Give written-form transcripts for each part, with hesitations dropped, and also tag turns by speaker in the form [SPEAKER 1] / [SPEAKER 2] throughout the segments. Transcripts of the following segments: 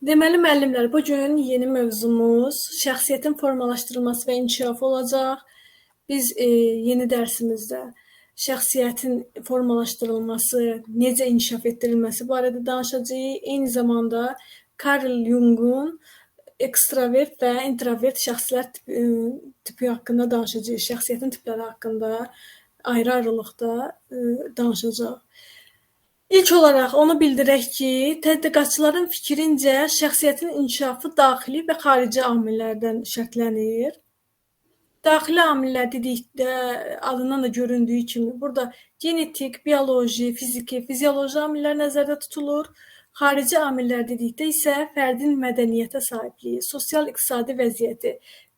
[SPEAKER 1] Deməli, müəllimlər, bu gün yeni mövzumuz şəxsiyyətin formalaşdırılması və inkişafı olacaq. Biz yeni dərsimizdə şəxsiyyətin formalaşdırılması, necə inkişaf etdirilməsi barədə danışacağıq. Eyni zamanda Carl Jung'un ekstravert və introvert şəxslər tipi haqqında danışacağıq. Şəxsiyyətin tipləri haqqında ayrı-ayrılıqda danışacağıq. İlk olaraq onu bildirək ki, tədqiqatçıların fikrincə şəxsiyyətin inkişafı daxili və xarici amillərdən şərtlənir. Daxili amillər dedikdə adından da göründüyü kimi burada genetik, bioloji, fiziki, fizioloji amillər nəzərdə tutulur. Xarici amillər dedikdə isə fərdin mədəniyyətə sahibliyi, sosial-iqtisadi vəziyyəti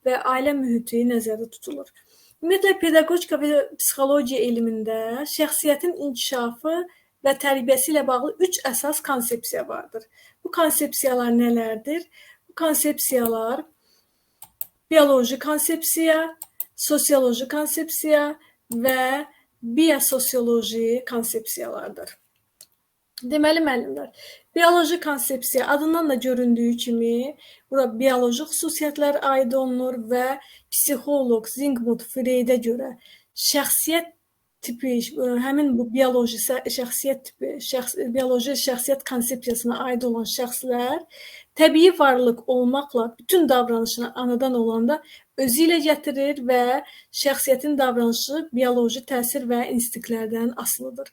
[SPEAKER 1] və ailə mühiti nəzərdə tutulur. Ümumiyyətlə, pedaqogika və psixologiya elmində şəxsiyyətin inkişafı və tərbiyəsi ilə bağlı 3 əsas konsepsiya vardır. Bu konsepsiyalar nələrdir? Bu konsepsiyalar bioloji konsepsiya, sosioloji konsepsiya və biososioloji konsepsiyalardır. Deməli, müəllimlər, bioloji konsepsiya adından da göründüyü kimi, burada bioloji xüsusiyyətlər aid olunur və psixoloq Zygmunt Freydə görə şəxsiyyət tipi, həmin bu bioloji şəxsiyyət tipi, bioloji şəxsiyyət konsepsiyasına aid olan şəxslər təbii varlıq olmaqla bütün davranışına anadan olanda özü ilə gətirir və şəxsiyyətin davranışı bioloji təsir və instinktlərdən asılıdır.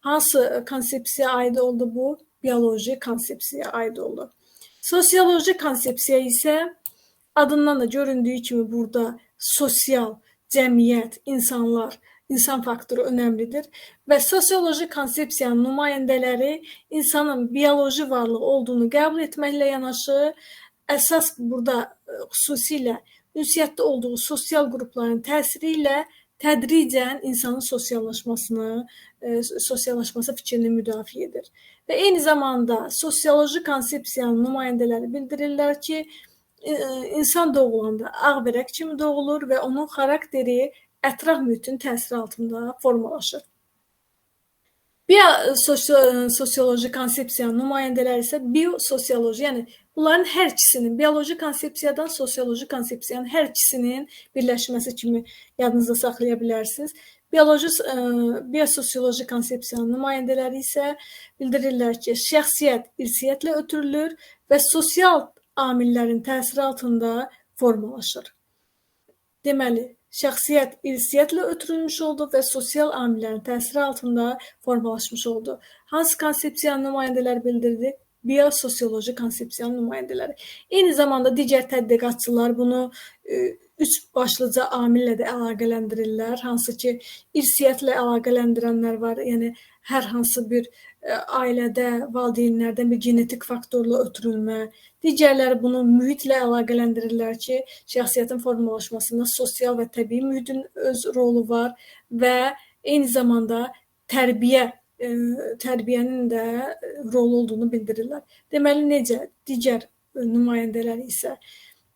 [SPEAKER 1] Hansı konsepsiya aid oldu bu? Bioloji konsepsiya aid oldu. Sosioloji konsepsiya isə adından da göründüyü kimi burada sosial, cəmiyyət, insan faktoru önəmlidir və sosioloji konsepsiyanın nümayəndələri insanın bioloji varlıq olduğunu qəbul etməklə yanaşı, əsas burada xüsusilə ünsiyyətdə olduğu sosial qrupların təsiri ilə tədricən insanın sosiallaşması fikrini müdafiə edir. Və eyni zamanda sosioloji konsepsiyanın nümayəndələri bildirirlər ki, insan doğulanda ağ vərəq kimi doğulur və onun xarakteri ətraf mühitin təsiri altında formalaşır. Biososioloji konsepsiyanın nümayəndələri isə biososioloji, yəni bunların hər ikisinin, bioloji konsepsiyadan sosioloji konsepsiyanın hər ikisinin birləşməsi kimi yadınızda saxlaya bilərsiniz. Biososioloji konsepsiyanın nümayəndələri isə bildirirlər ki, şəxsiyyət irsiyyətlə ötürülür və sosial amillərin təsiri altında formalaşır. Deməli, şəxsiyyət irsiyyətlə ötürülmüş oldu və sosial amillərin təsiri altında formalaşmış oldu. Hansı konsepsiyanın nümayəndələri bildirdi? Biososioloji konsepsiyanın nümayəndələri. Eyni zamanda digər tədqiqatçılar bunu 3 başlıca amillə də əlaqələndirirlər. Hansı ki, irsiyyətlə əlaqələndirənlər var, yəni hər hansı bir ailədə valideynlərdən bir genetik faktorla ötürülmə. Digərləri bunu mühitlə əlaqələndirirlər ki, şəxsiyyətin formalaşmasında sosial və təbii mühitin öz rolu var və eyni zamanda tərbiyənin də rol olduğunu bildirirlər. Deməli, necə? Digər nümayəndələr isə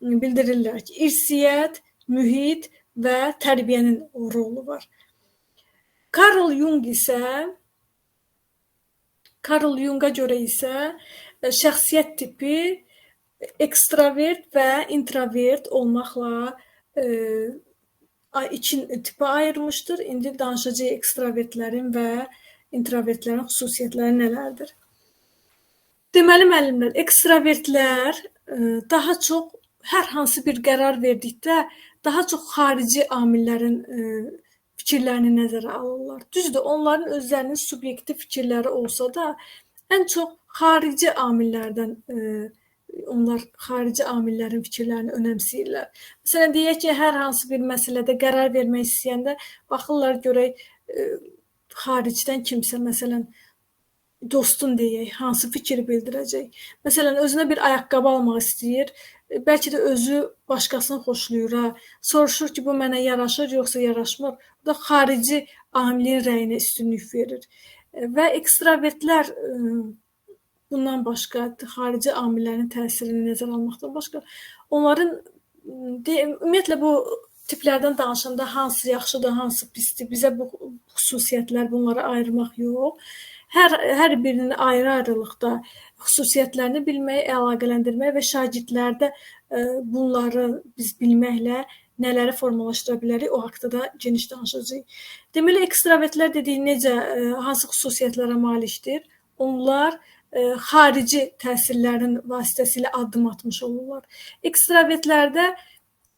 [SPEAKER 1] bildirirlər ki, irsiyyət, mühit və tərbiyənin rolu var. Carl Jung'a görə isə şəxsiyyət tipi ekstravert və introvert olmaqla iki tipə ayırmışdır. İndi danışacağıq ekstravertlərin və introvertlərin xüsusiyyətləri nələrdir? Deməli, müəllimlər, ekstravertlər daha çox hər hansı bir qərar verdikdə daha çox xarici amillərin fikirlərini nəzərə alırlar. Düzdür, onların özlərinin subyektiv fikirləri olsa da, ən çox xarici amillərin fikirlərini önəmsəyirlər. Məsələn, deyək ki, hər hansı bir məsələdə qərar vermək istəyəndə baxırlar görək xaricdən kimsə, məsələn, dostun deyək, hansı fikir bildirəcək. Məsələn, özünə bir ayaqqabı almaq istəyir, bəlkə də özü başqasını xoşlayır, soruşur ki, bu mənə yaraşır, yoxsa yaraşmır. Bu da xarici amilin rəyinə üstünlük verir. Və ekstravertlər bundan başqa, xarici amillərin təsirini nəzərə almaqdan başqa, onların, ümumiyyətlə bu tiplərdən danışanda hansı yaxşıdır, hansı pisdir, bizə bu xüsusiyyətlər bunları ayırmaq yox. hər birinin ayrı-ayrılıqda xüsusiyyətlərini bilmək, əlaqələndirmək və şagirdlərdə bunları biz bilməklə nələri formalaşdıra bilərik, o haqqda da geniş danışacağıq. Deməli, ekstravertlər dediyi necə, hansı xüsusiyyətlərə malikdir? Onlar xarici təsirlərin vasitəsilə addım atmış olurlar. Ekstravertlərdə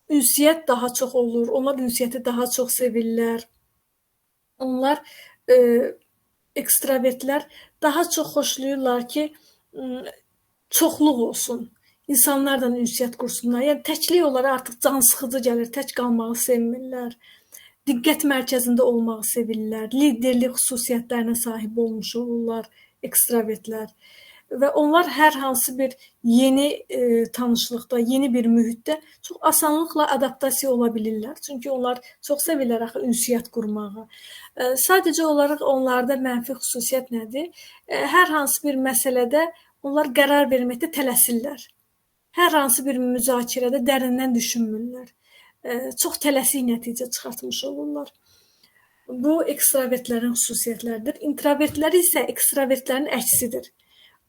[SPEAKER 1] ünsiyyət daha çox olur, onlar ünsiyyəti daha çox sevirlər. Onlar ekstravertlər daha çox xoşlayırlar ki, çoxluq olsun. İnsanlarla ünsiyyət qursunlar. Yəni təklik onlara artıq cansıxıcı gəlir, tək qalmağı sevmirlər. Diqqət mərkəzində olmağı sevirlər. Liderlik xüsusiyyətlərinə sahib olmuş olurlar ekstravertlər. Və onlar hər hansı bir yeni tanışlıqda, yeni bir mühitdə çox asanlıqla adaptasiya ola bilirlər. Çünki onlar çox sevirlər axı ünsiyyət qurmağı. Sadəcə olaraq onlarda mənfi xüsusiyyət nədir? Hər hansı bir məsələdə onlar qərar verməkdə tələsirlər. Hər hansı bir müzakirədə dərindən düşünmürlər. Çox tələsik nəticə çıxartmış olurlar. Bu ekstravertlərin xüsusiyyətləridir. İntrovertlər isə ekstravertlərin əksidir.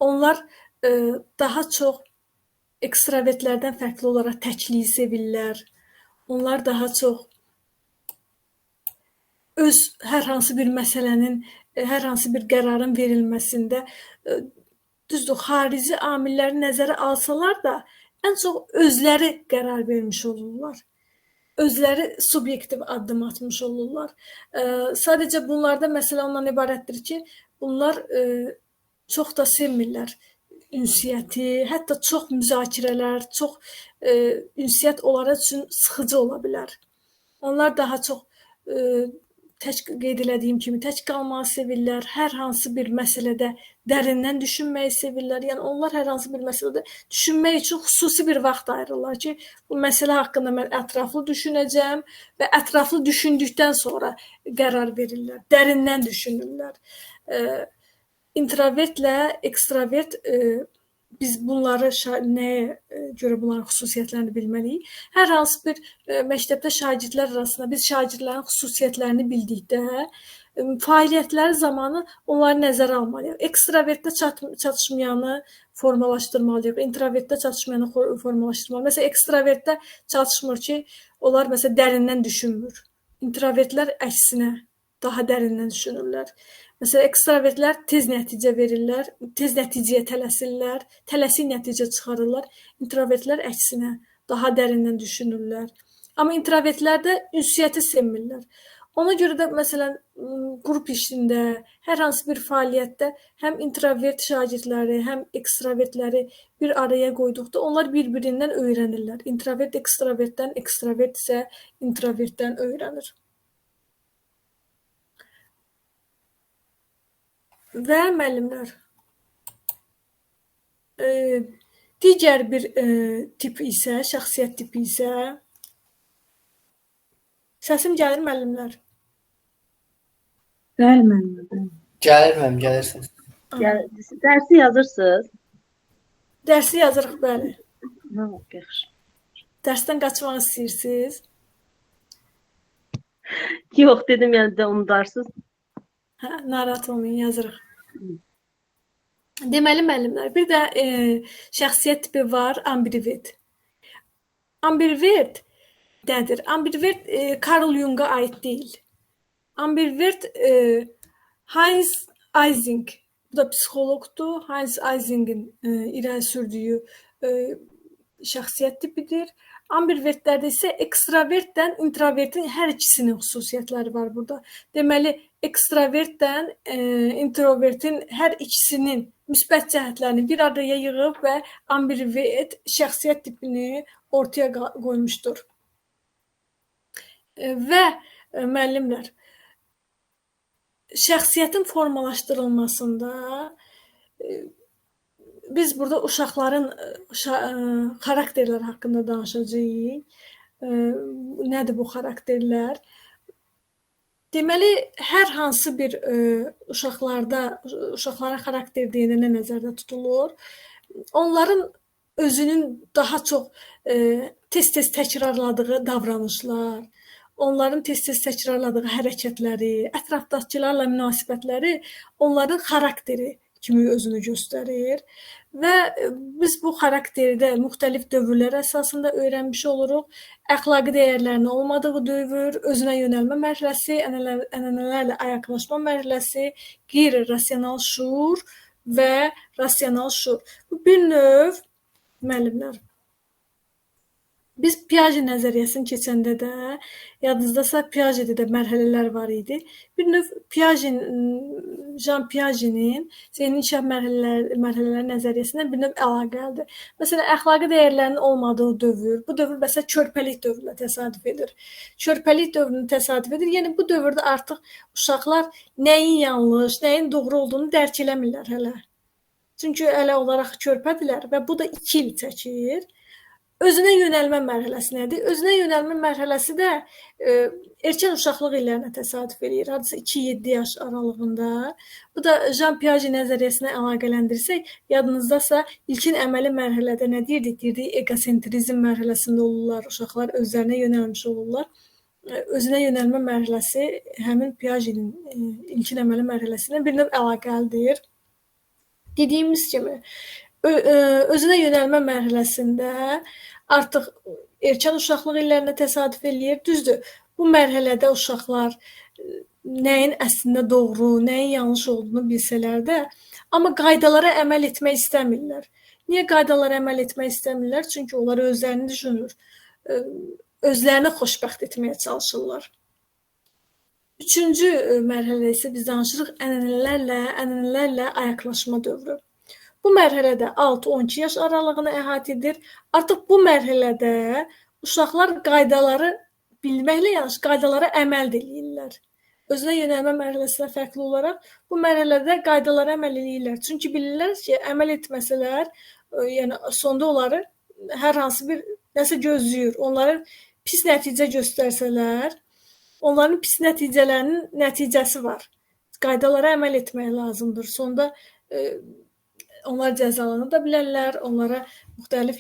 [SPEAKER 1] Onlar daha çox ekstravertlərdən fərqli olaraq təkliyi sevirlər. Onlar daha çox öz hər hansı bir məsələnin, hər hansı bir qərarın verilməsində düzdür, xarici amilləri nəzərə alsalar da ən çox özləri qərar vermiş olurlar. Özləri subyektiv addım atmış olurlar. Sadəcə bunlarda məsələ ondan ibarətdir ki, bunlar çox da sevmirlər ünsiyyəti, hətta çox müzakirələr, çox ünsiyyət onlara üçün sıxıcı ola bilər. Onlar daha çox qeyd elədiyim kimi tək qalmağı sevirlər, hər hansı bir məsələdə dərindən düşünməyi sevirlər. Yəni onlar hər hansı bir məsələdə düşünmək üçün xüsusi bir vaxt ayırırlar ki, bu məsələ haqqında mən ətraflı düşünəcəm və ətraflı düşündükdən sonra qərar verirlər, dərindən düşünürlər. İntrovertlə ekstravert biz bunları nəyə görə bunların xüsusiyyətlərini bilməliyik? Hər hansı bir məktəbdə şagirdlər arasında biz şagirdlərin xüsusiyyətlərini bildikdə fəaliyyətləri zamanı onları nəzərə almalıyıq. Ekstravertdə çatışmayanı formalaşdırmalıyıq, introvertdə çatışmayanı formalaşdırmalıyıq. Məsələn, ekstravertdə çatışmır ki, onlar məsələn dərindən düşünmür. İntrovertlər əksinə daha dərindən düşünürlər. Məsələn, ekstravertlər tez nəticə verirlər, tez nəticəyə tələsirlər, tələsik nəticə çıxarırlar. İntrovertlər əksinə daha dərindən düşünürlər. Amma introvertlər də ünsiyyəti sevmirlər. Ona görə də məsələn, qrup işində, hər hansı bir fəaliyyətdə həm introvert şagirdləri, həm ekstravertləri bir araya qoyduqda onlar bir-birindən öyrənirlər. İntrovert ekstravertdən, ekstravert isə introvertdən öyrənir. Və müəllimlər, digər bir tip isə, şəxsiyyət tipi isə, səsim gəlir müəllimlər?
[SPEAKER 2] Bəli, müəllim.
[SPEAKER 3] Gəlir mənim, gəlirsiniz.
[SPEAKER 2] Dərsi yazırsınız?
[SPEAKER 1] Dərsi yazırıq, bəli.
[SPEAKER 2] Yaxşı.
[SPEAKER 1] Dərsdən qaçmaq istəyirsiniz?
[SPEAKER 2] Yox, dedim, yəni də unudarsınız.
[SPEAKER 1] Narahat olmayın, yazırıq. Deməli, müəllimlər, bir də şəxsiyyət tipi var, ambivert. Ambivert nədir? Ambivert Carl Jung'a aid deyil. Ambivert Hans Eysenck, bu da psixoloqdur. Hans Eysenck'in irəli sürdüyü şəxsiyyət tipidir. Ambivertlərdə isə ekstravertdən introvertin hər ikisinin xüsusiyyətləri var burada. Deməli, ekstravertdən introvertin hər ikisinin müsbət cəhətlərini bir araya yığıb və ambivert şəxsiyyət tipini ortaya qoymuşdur. Və müəllimlər, şəxsiyyətin formalaşdırılmasında biz burada uşaqların xarakterləri haqqında danışacağıq. Nədir bu xarakterlər? Deməli, hər hansı bir uşaqların xarakter deyilənə nəzərdə tutulur. Onların özünün daha çox tez-tez təkrarladığı davranışlar, onların tez-tez təkrarladığı hərəkətləri, ətrafdakılarla münasibətləri onların xarakteri kimi özünü göstərir və biz bu xarakterdə müxtəlif dövrlər əsasında öyrənmiş oluruq. Əxlaqi dəyərlərin olmadığı dövr, özünə yönəlmə mərhələsi, ənənələrlə ayaqlaşma mərhələsi, qeyri-rasional şuur və rasional şuur. Bu bir növ müəllimlər. Biz Piaget nəzəriyyəsini keçəndə də, yadınızdasa Piagetdə də mərhələlər var idi. Bir növ Jean Piaget'in zehni inkişaf mərhələləri nəzəriyyəsindən bir növ əlaqəlidir. Məsələn, əxlaqi dəyərlərin olmadığı dövr, bu dövr məsələn körpəlik dövrünə təsadüf edir. Körpəlik dövrünə təsadüf edir. Yəni bu dövrdə artıq uşaqlar nəyin yanlış, nəyin doğru olduğunu dərk eləmirlər hələ. Çünki hələ olaraq körpədirlər və bu da 2 il çəkir. Özünə yönəlmə mərhələsi nədir? Özünə yönəlmə mərhələsi də erkən uşaqlıq illərinə təsadüf edir. Hardasa 2-7 yaş aralığında. Bu da Jean Piaget nəzəriyyəsinə əlaqələndirsək, yadınızdasa ilkin əməli mərhələdə nə deyirdik? Deyirdik, egosentrizm mərhələsində olurlar. Uşaqlar özlərinə yönəlmiş olurlar. Özünə yönəlmə mərhələsi həmin Piaget'in ilkin əməli mərhələsindən bir növ əlaqəlidir. Dediyimiz kimi, özünə yönəlmə mərhələsində artıq erkən uşaqlıq illərinə təsadüf eləyir. Düzdür, bu mərhələdə uşaqlar nəyin əslində doğru, nəyin yanlış olduğunu bilsələr də, amma qaydalara əməl etmək istəmirlər. Niyə qaydalara əməl etmək istəmirlər? Çünki onlar özlərini düşünür, özlərini xoşbəxt etməyə çalışırlar. Üçüncü mərhələdə isə biz danışırıq ənənələrlə ayaqlaşma dövrü. Bu mərhələdə 6-12 yaş aralığını əhatə edir. Artıq bu mərhələdə uşaqlar qaydaları bilməklə yanaşı qaydalara əməl edirlər. Özünə yönəlmə mərhələsindən fərqli olaraq bu mərhələdə qaydalara əməl edirlər. Çünki bilirlər ki, əməl etməsələr, yəni sonda onları hər hansı bir nəsə gözləyir. Onları pis nəticə göstərsələr, onların pis nəticələrinin nəticəsi var. Qaydalara əməl etmək lazımdır. Sonda onlar cəzalana da bilərlər, onlara müxtəlif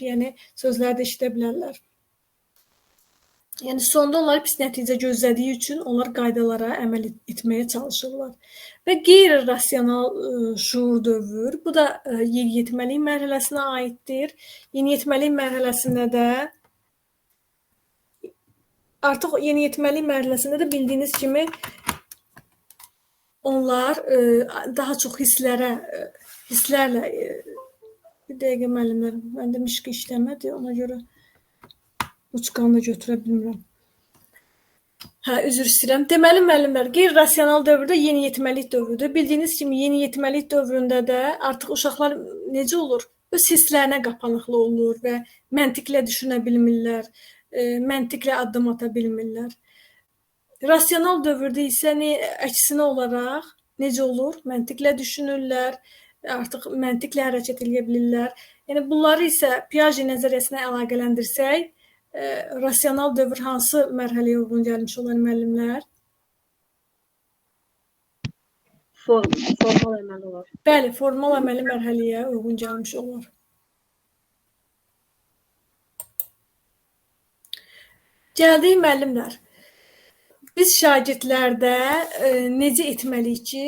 [SPEAKER 1] sözlər də eşidə bilərlər. Yəni sonda onlar pis nəticə gözlədiyi üçün onlar qaydalara əməl etməyə çalışırlar. Və qeyri-rasional şuur dövr, bu da yeniyetməlik mərhələsinə aiddir. Yeniyetməlik mərhələsində də artıq yeniyetməlik mərhələsində də bildiyiniz kimi onlar daha çox hisslərlə bir dəqiqə müəllimlər, məndə mişqi işləmədi, ona görə uçqanı da götürə bilmirəm. Üzr istəyirəm. Deməli müəllimlər, qeyri-rasional dövrdə yeniyetməlik dövrüdür. Bildiyiniz kimi yeniyetməlik dövründə də artıq uşaqlar necə olur? Öz hisslərinə qapanıqlı olur və məntiqlə düşünə bilmirlər, məntiqlə addım ata bilmirlər. Rasional dövrdə isə əksinə olaraq necə olur? Məntiqlə düşünürlər, artıq məntiqlə hərəkət edə bilirlər. Yəni bunları isə Piaget nəzəriyyəsinə əlaqələndirsək, rasional dövr hansı mərhələyə uyğun gəlmiş olan müəllimlər?
[SPEAKER 2] Formal əməl olar.
[SPEAKER 1] Bəli, formal əməli mərhələyə uyğun gəlmiş olar. Gəldik müəllimlər. Biz şagirdlərdə necə etməliyik ki,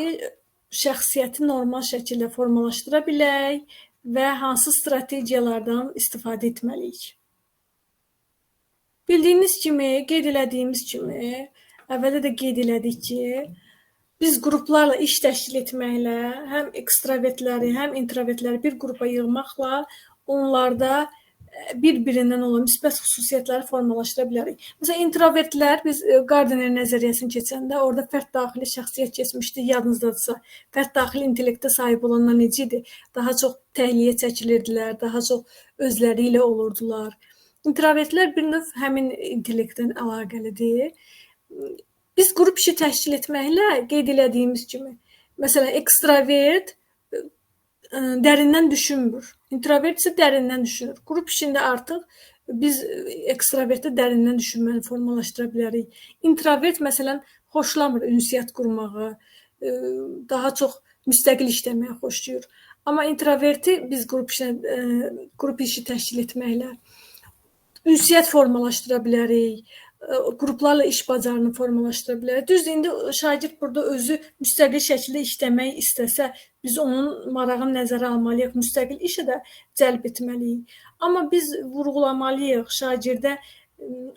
[SPEAKER 1] şəxsiyyəti normal şəkildə formalaşdıra bilək və hansı strategiyalardan istifadə etməliyik? Bildiyiniz kimi, qeyd elədiyimiz kimi, əvvəldə də qeyd elədik ki, biz qruplarla iş təşkil etməklə, həm ekstravertləri, həm introvertləri bir qrupa yığmaqla onlarda bir-birindən olan müsbət xüsusiyyətləri formalaşdıra bilərik. Məsələn, introvertlər, biz Gardner nəzəriyyəsini keçəndə orada fərd daxili şəxsiyyət keçmişdi, yadınızdadırsa, fərd daxili intellektə sahib olanlar necə idi? Daha çox təhliyə çəkilirdilər, daha çox özləri ilə olurdular. İntrovertlər bir növ həmin intellektdən əlaqəlidir. Biz qrup işi təşkil etməklə qeyd elədiyimiz kimi, məsələn, ekstravert dərindən düşünmür. İntrovert isə dərindən düşünür. Qrup işində artıq biz ekstravertdə dərindən düşünməni formalaşdıra bilərik. Introvert məsələn xoşlamır ünsiyyət qurmağı, daha çox müstəqil işləməyə xoşlayır. Amma introverti biz qrup işi təşkil etməklə ünsiyyət formalaşdıra bilərik. qruplarla iş bacarığını formalaşdıra bilər. Düzdür, indi şagird burada özü müstəqil şəkildə işləmək istəsə, biz onun marağını nəzərə almalıyıq, müstəqil işə də cəlb etməliyik. Amma biz vurğulamalıyıq şagirdə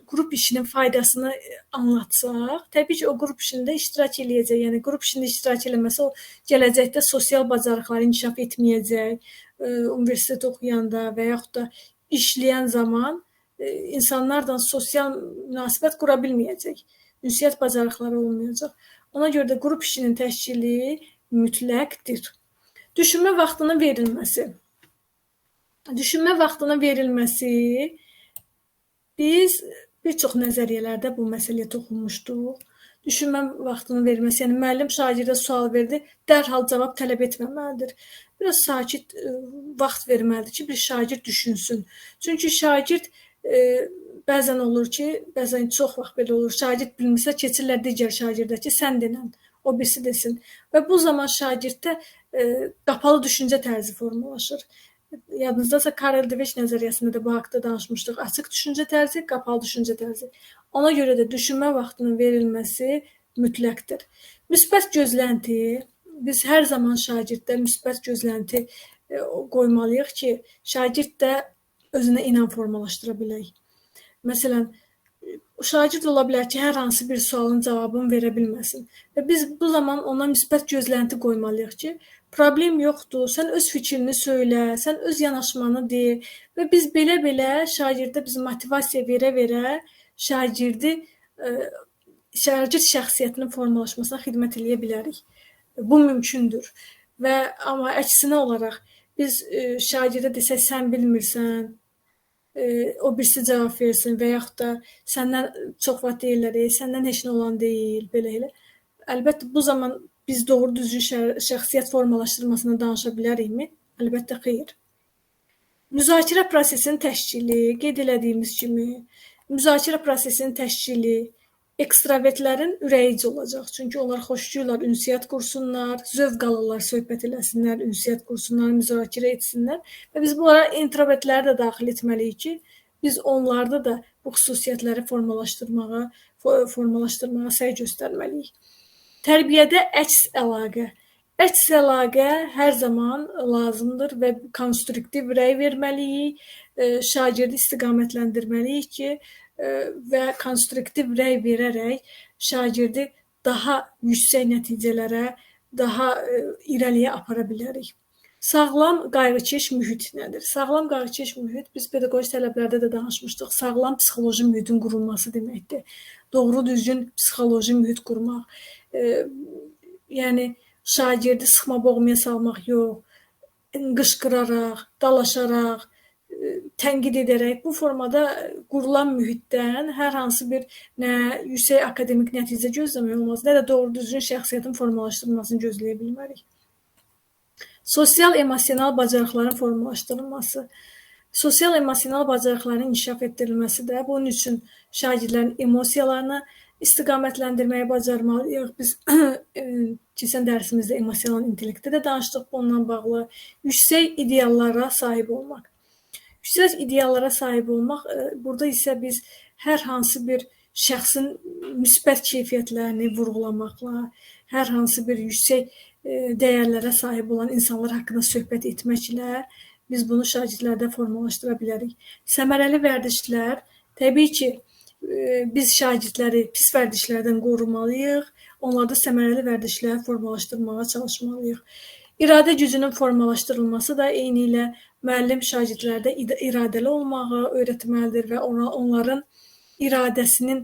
[SPEAKER 1] qrup işinin faydasını anlatsaq, təbii ki, o qrup işində iştirak eləyəcək. Yəni qrup işində iştirak eləməsə, o gələcəkdə sosial bacarıqları inkişaf etməyəcək. Universitet oxuyanda və yaxud da işləyən zaman insanlarla sosial münasibət qura bilməyəcək. Ünsiyyət bacarıqları olmayacaq. Ona görə də qrup işinin təşkili mütləqdir. Düşünmə vaxtının verilməsi. Düşünmə vaxtının verilməsi biz bir çox nəzəriyyələrdə bu məsələyə toxunmuşduq. Düşünmə vaxtının verilməsi, yəni müəllim şagirdə sual verdi, dərhal cavab tələb etməməlidir. Biraz sakit vaxt verməlidir ki, bir şagird düşünsün. Çünki şagird bəzən olur ki, bəzən çox vaxt belə olur. Şagird bilmirsə, keçirlər digər şagirdə ki, sən denən, o birisi desin. Və bu zaman şagirddə qapalı düşüncə tərzi formalaşır. Yadınızdasa Karel Dweck nəzəriyyəsində də bu haqda danışmışdıq. Açıq düşüncə tərzi, qapalı düşüncə tərzi. Ona görə də düşünmə vaxtının verilməsi mütləqdir. Müsbət gözlənti, biz hər zaman şagirddə müsbət gözlənti qoymalıyıq ki, şagird də özünə inam formalaşdıra bilək. Məsələn, şagird ola bilər ki, hər hansı bir sualın cavabını verə bilməsin. Və biz bu zaman ona müsbət gözlənti qoymalıyıq ki, problem yoxdur, sən öz fikrini söylə, sən öz yanaşmanı de və biz belə-belə şagirdə biz motivasiya verə-verə şagird şəxsiyyətinin formalaşmasına xidmət eləyə bilərik. Bu mümkündür. Və amma əksinə olaraq biz şagirdə desək, sən bilmirsən, o birisi cavab versin və yaxud da səndən çox vaxt deyirlər, səndən heç nə olan deyil, belə elə. Əlbəttə, bu zaman biz doğru düzgün şəxsiyyət formalaşdırmasını danışa bilərikmi? Əlbəttə, xeyr. Müzakirə prosesinin təşkili, qeyd elədiyimiz kimi, müzakirə prosesinin təşkili ekstravertlərin ürəyici olacaq. Çünki onlar xoşlayırlar, ünsiyyət qursunlar, zövq alırlar, söhbət eləsinlər, ünsiyyət qursunlar, müzakirə etsinlər. Və biz bunlara introvertləri də daxil etməliyik ki, biz onlarda da bu xüsusiyyətləri formalaşdırmağa səy göstərməliyik. Tərbiyədə əks əlaqə. Əks əlaqə hər zaman lazımdır və konstruktiv rəy verməliyik, şagirdi istiqamətləndirməliyik ki, və konstruktiv rəy verərək şagirdi daha yüksək nəticələrə, daha irəliyə apara bilərik. Sağlam qayğıkeş mühit nədir? Sağlam qayğıkeş mühit, biz pedaqoji tələblərdə də danışmışdıq, sağlam psixoloji mühitin qurulması deməkdir. Doğru düzgün psixoloji mühit qurmaq. Yəni, şagirdi sıxma boğmaya salmaq yox, qışqıraraq, dalaşaraq, tənqid edərək, bu formada qurulan mühitdən hər hansı bir nə yüksək akademik nəticə gözləmək olmaz, nə də doğru düzgün şəxsiyyətin formalaşdırılmasını gözləyə bilmərik. Sosial emosional bacarıqların formalaşdırılması. Sosial emosional bacarıqların inkişaf etdirilməsi də bunun üçün şagirdlərin emosiyalarını istiqamətləndirməyə bacarmalıyıq. Biz keçən dərsimizdə emosional intellektdə də danışdıq bununla bağlı. Yüksək ideallara sahib olmaq. Yüksək ideallara sahib olmaq, burada isə biz hər hansı bir şəxsin müsbət keyfiyyətlərini vurğulamaqla, hər hansı bir yüksək dəyərlərə sahib olan insanlar haqqında söhbət etməklə biz bunu şagirdlərdə formalaşdıra bilərik. Səmərəli vərdişlər, təbii ki, biz şagirdləri pis vərdişlərdən qorumalıyıq, onlarda səmərəli vərdişlər formalaşdırmağa çalışmalıyıq. İradə gücünün formalaşdırılması da eyni ilə müəllim şagirdlərdə iradəli olmağı öyrətməlidir və onların iradəsinin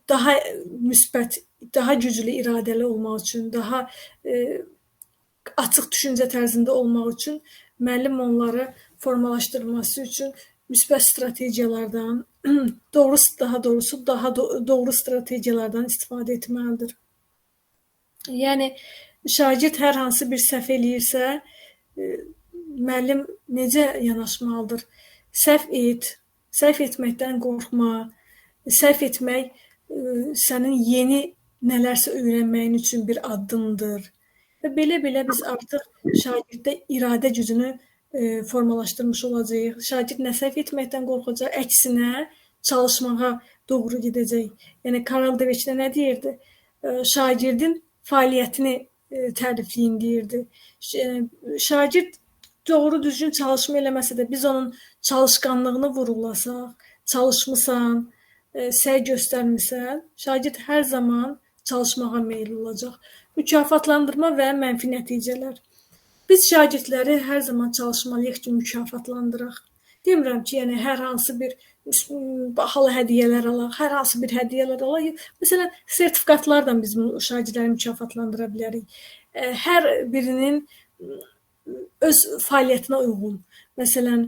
[SPEAKER 1] daha müsbət, daha güclü iradəli olmaq üçün, daha açıq düşüncə tərzində olmaq üçün müəllim onları formalaşdırması üçün müsbət strategiyalardan, daha doğru strategiyalardan istifadə etməlidir. Yəni, şagird hər hansı bir səhv eləyirsə, müəllim necə yanaşmalıdır? Səhv etməkdən qorxma, səhv etmək sənin yeni nələrsə öyrənməyin üçün bir addımdır. Və belə-belə biz artıq şagirddə iradə gücünü formalaşdırmış olacağıq. Şagird nə səhv etməkdən qorxacaq, əksinə çalışmağa, doğru gedəcək. Yəni Karol Dweck nə deyirdi? Şagirdin fəaliyyətini tərifləyin deyirdi. Şagird doğru düzgün çalışma eləməsə də biz onun çalışqanlığını vurğulasaq, çalışmısan, səy göstərmisən, şagird hər zaman çalışmağa meyilli olacaq. Mükafatlandırma və mənfi nəticələr. Biz şagirdləri hər zaman çalışmalıyıq ki, mükafatlandıraq. Demirəm ki, yəni hər hansı bir bahalı hədiyyələr alaq, hər hansı bir hədiyyələr alaq. Məsələn, sertifikatlarla biz şagirdləri mükafatlandıra bilərik. Hər birinin öz fəaliyyətinə uyğun. Məsələn,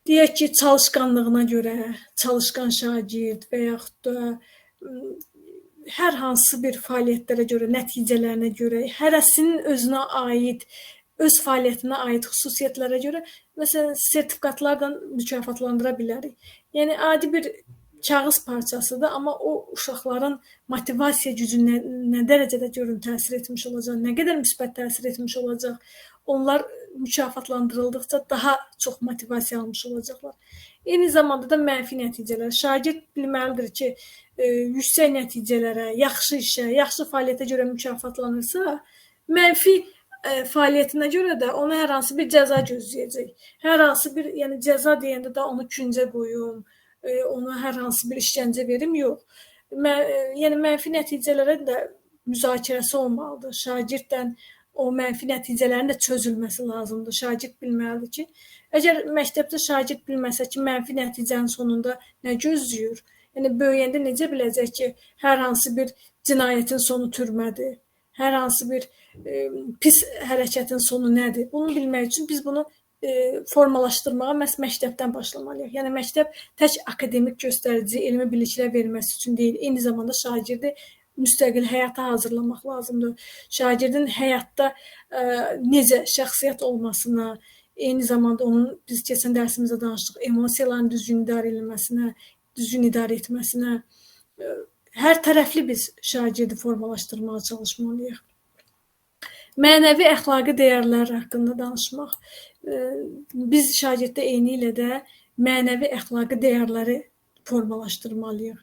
[SPEAKER 1] deyək ki, çalışqanlığına görə çalışqan şagird və yaxud da hər hansı bir fəaliyyətlərə görə, nəticələrinə görə, hərəsinin özünə aid, öz fəaliyyətinə aid xüsusiyyətlərə görə məsələn sertifikatlarla mükafatlandıra bilərik. Yəni adi bir kağız parçasıdır, amma o uşaqların motivasiya gücünə nə dərəcədə görün təsir etmiş olacaq, nə qədər müsbət təsir etmiş olacaq. Onlar mükafatlandırıldıqca daha çox motivasiya almış olacaqlar. Eyni zamanda da mənfi nəticələr. Şagird bilməlidir ki, yüksək nəticələrə, yaxşı işə, yaxşı fəaliyyətə görə mükafatlanırsa, mənfi fəaliyyətinə görə də ona hər hansı bir cəza gözləyəcək. Hər hansı bir, yəni cəza deyəndə də onu küncə qoyum, ona hər hansı bir işgəncə verim, yox. Yəni mənfi nəticələrə də müzakirəsi olmalıdır. Şagirddən o mənfi nəticələrin də çözülməsi lazımdır. Şagird bilməlidir ki, əgər məktəbdə şagird bilməsə ki, mənfi nəticənin sonunda nə gözləyir? Yəni böyüyəndə necə biləcək ki, hər hansı bir cinayətin sonu türmədir, hər hansı bir pis hərəkətin sonu nədir? Bunu bilmək üçün biz bunu formalaşdırmağa məhz məktəbdən başlamalıyıq. Yəni məktəb tək akademik göstərici elmi biliklər verməsi üçün deyil, eyni zamanda şagirdi müstəqil həyata hazırlamaq lazımdır. Şagirdin həyatda necə şəxsiyyət olmasına, eyni zamanda onun biz keçən dərsimizdə danışdıq, emosiyaların düzgün idarə edilməsinə, düzgün idarə etməsinə, hər tərəfli biz şagirdi formalaşdırmağa çalışmalıyıq. Mənəvi əxlaqi dəyərlər haqqında danışmaq. Biz şagirddə eyni ilə də mənəvi əxlaqi dəyərləri formalaşdırmalıyıq.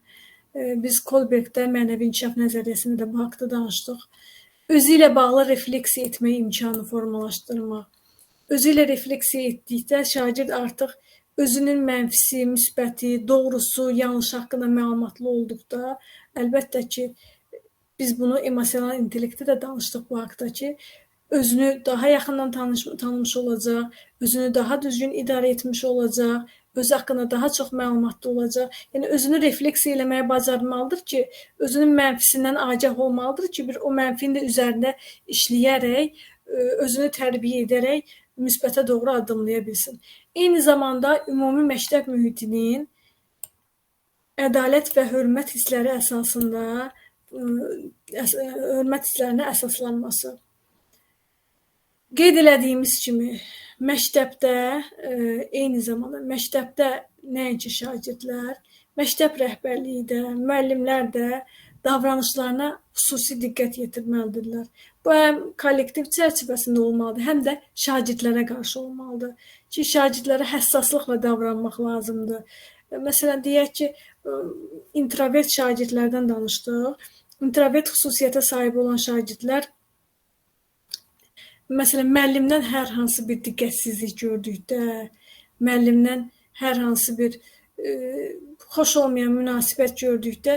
[SPEAKER 1] Biz Kolbergdə mənəvi inkişaf nəzəriyyəsində də bu haqda danışdıq. Özü ilə bağlı refleksiya etmək imkanı formalaşdırmaq. Özü ilə refleksiya etdikdə şagird artıq özünün mənfisi, müsbəti, doğrusu, yanlış haqqında məlumatlı olduqda, əlbəttə ki, biz bunu emosional intellektdə də danışdıq bu haqda ki, özünü daha yaxından tanımış olacaq, özünü daha düzgün idarə etmiş olacaq, özü haqqında daha çox məlumatlı olacaq. Yəni özünü refleksiya eləməyə bacarmalıdır ki, özünün mənfisindən agah olmalıdır ki, bir o mənfinin də üzərində işləyərək, özünü tərbiyə edərək müsbətə doğru addımlaya bilsin. Eyni zamanda ümumi məktəb mühitinin ədalət və hörmət hissləri əsasında hörmət hisslərinə əsaslanması. Qeyd elədiyimiz kimi, məktəbdə, eyni zamanda məktəbdə nəinki şagirdlər, məktəb rəhbərliyi də, müəllimlər də davranışlarına xüsusi diqqət yetirməlidirlər. Bu həm kollektiv çərçivəsində olmalıdır, həm də şagirdlərə qarşı olmalıdır ki, şagirdlərə həssaslıqla davranmaq lazımdır. Məsələn, deyək ki, introvert şagirdlərdən danışdıq. İntrovert xüsusiyyətə sahib olan şagirdlər, məsələn, müəllimdən hər hansı bir diqqətsizlik gördükdə, müəllimdən hər hansı bir xoş olmayan münasibət gördükdə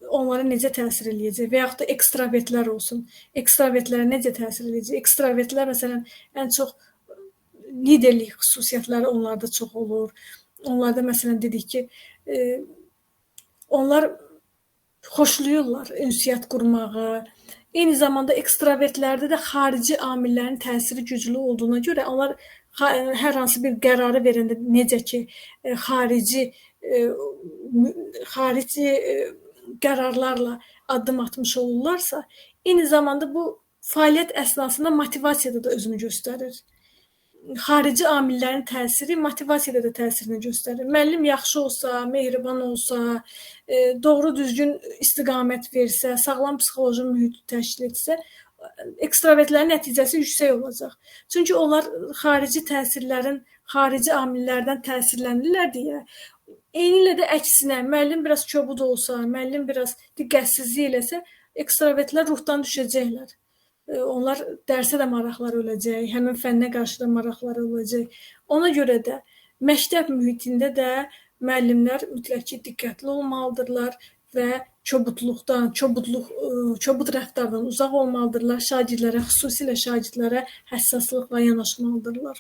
[SPEAKER 1] onlara necə təsir eləyəcək və yaxud da ekstravertlər olsun. Ekstravertlərə necə təsir eləyəcək? Ekstravertlər, məsələn, ən çox liderlik xüsusiyyətləri onlarda çox olur. Onlarda, məsələn, dedik ki, onlar xoşlayırlar ünsiyyət qurmağı. Eyni zamanda ekstravertlərdə də xarici amillərin təsiri güclü olduğuna görə onlar hər hansı bir qərarı verəndə necə ki, xarici qərarlarla addım atmış olurlarsa, eyni zamanda bu fəaliyyət əsnasında motivasiyada da özünü göstərir. Xarici amillərin təsiri motivasiyada da təsirini göstərir. Müəllim yaxşı olsa, mehriban olsa, doğru düzgün istiqamət versə, sağlam psixoloji mühit təşkil etsə, ekstravertlərin nəticəsi yüksək olacaq. Çünki onlar xarici təsirlərin xarici amillərdən təsirlənirlər deyə. Eynilə də əksinə, müəllim biraz kobud olsa, müəllim biraz diqqətsizlik eləsə, ekstravertlər ruhdan düşəcəklər. Onlar dərsə də maraqları olacaq, həmin fənnə qarşı da maraqları olacaq. Ona görə də məktəb mühitində də müəllimlər mütləq ki, diqqətli olmalıdırlar və kobud rəftardan uzaq olmalıdırlar. Şagirdlərə, xüsusilə şagirdlərə həssaslıqla yanaşmalıdırlar.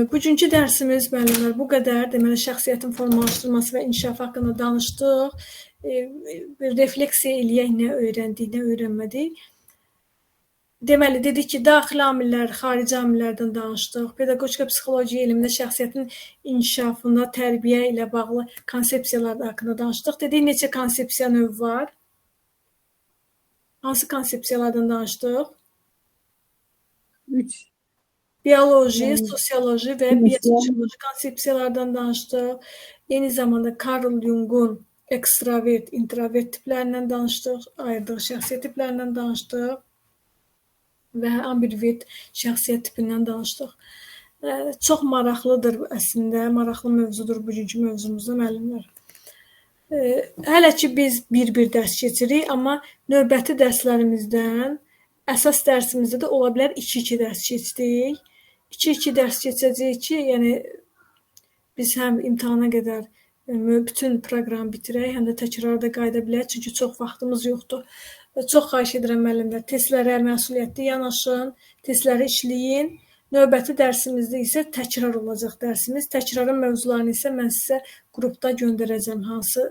[SPEAKER 1] Bugünkü dərsimiz müəllimlər bu qədər. Deməli, şəxsiyyətin formalaşdırılması və inkişafı haqqında danışdıq. Refleksiya eləyək, nə öyrəndik, nə öyrənmədik. Deməli, dedik ki, daxili amillər, xarici amillərdən danışdıq. Pedaqogika psixologiya elmində şəxsiyyətin inkişafında tərbiyə ilə bağlı konsepsiyalar haqqında danışdıq. Dedik, neçə konsepsiya növü var? Hansı konsepsiyalardan danışdıq?
[SPEAKER 2] 3.
[SPEAKER 1] Bioloji, sosioloji və biososioloji konsepsiyalardan danışdıq. Eyni zamanda Carl Jung'un ekstravert, introvert tiplərindən danışdıq, ayırdıq şəxsiyyət tiplərindən danışdıq və ambivert şəxsiyyət tipindən danışdıq. Çox maraqlıdır əslində, maraqlı mövzudur bugünkü mövzumuzda müəllimlər. Hələ ki biz bir-bir dərs keçirik, amma növbəti dərslərimizdən əsas dərsimizdə də ola bilər 2-2 dərs keçdik. 2-2 dərs keçəcəyik ki, yəni biz həm imtahana qədər bütün proqramı bitirək, həm də təkrarda qayıda bilək, çünki çox vaxtımız yoxdur. Çox xahiş edirəm müəllimlər, testlərə məsuliyyətli yanaşın, testləri işləyin. Növbəti dərsimizdə isə təkrar olacaq dərsimiz. Təkrarın mövzularını isə mən sizə qrupda göndərəcəm, hansı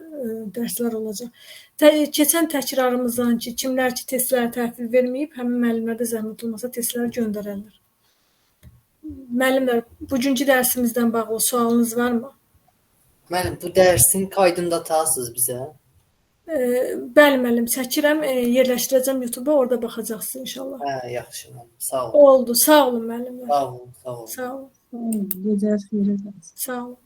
[SPEAKER 1] dərslər olacaq. Keçən təkrarımızdan ki, kimlər ki testləri təhvil verməyib, həmin müəllimlər də zəhmət olmasa testləri göndərərlər. Müəllimlər, bugünkü dərsimizdən bağlı sualınız varmı?
[SPEAKER 3] Müəllim, bu dərsin kaydını da atasınız bizə.
[SPEAKER 1] Bəli müəllim, çəkirəm, yerləşdirəcəm YouTube-a, orada baxacaqsınız inşallah.
[SPEAKER 3] Yaxşı müəllim, sağ olun.
[SPEAKER 1] Oldu, sağ olun müəllimlər.
[SPEAKER 3] Sağ olun, sağ olun.
[SPEAKER 1] Sağ olun.
[SPEAKER 2] Gecələr xeyrə.
[SPEAKER 1] Sağ olun.